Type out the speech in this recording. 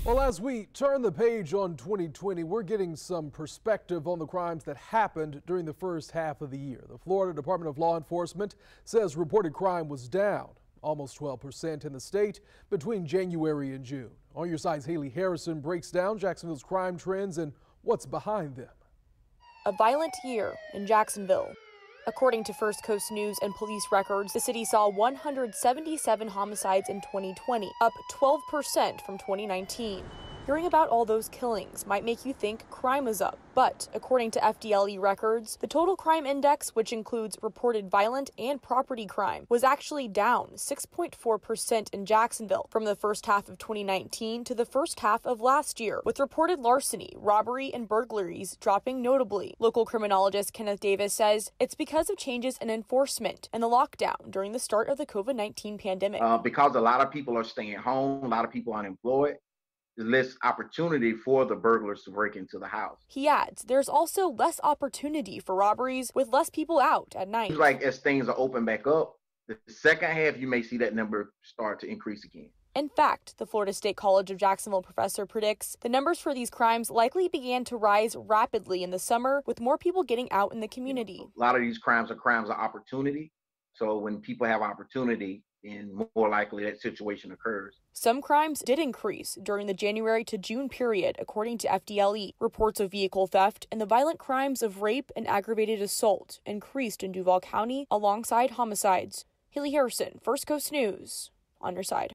Well, as we turn the page on 2020, we're getting some perspective on the crimes that happened during the first half of the year. The Florida Department of Law Enforcement says reported crime was down almost 12% in the state between January and June. On your side's Haley Harrison breaks down Jacksonville's crime trends and what's behind them. A violent year in Jacksonville. According to First Coast News and police records, the city saw 177 homicides in 2020, up 12% from 2019. Hearing about all those killings might make you think crime is up. But according to FDLE records, the total crime index, which includes reported violent and property crime, was actually down 6.4% in Jacksonville from the first half of 2019 to the first half of last year, with reported larceny, robbery, and burglaries dropping notably. Local criminologist Kenneth Davis says it's because of changes in enforcement and the lockdown during the start of the COVID-19 pandemic. Because a lot of people are staying home, a lot of people are unemployed. There's less opportunity for the burglars to break into the house. He adds there's also less opportunity for robberies with less people out at night. Like as things are open back up, the second half you may see that number start to increase again. In fact, the Florida State College of Jacksonville professor predicts the numbers for these crimes likely began to rise rapidly in the summer with more people getting out in the community. A lot of these crimes are crimes of opportunity. So when people have opportunity, and more likely that situation occurs. Some crimes did increase during the January to June period, according to FDLE. Reports of vehicle theft and the violent crimes of rape and aggravated assault increased in Duval County alongside homicides. Haley Harrison, First Coast News, on your side.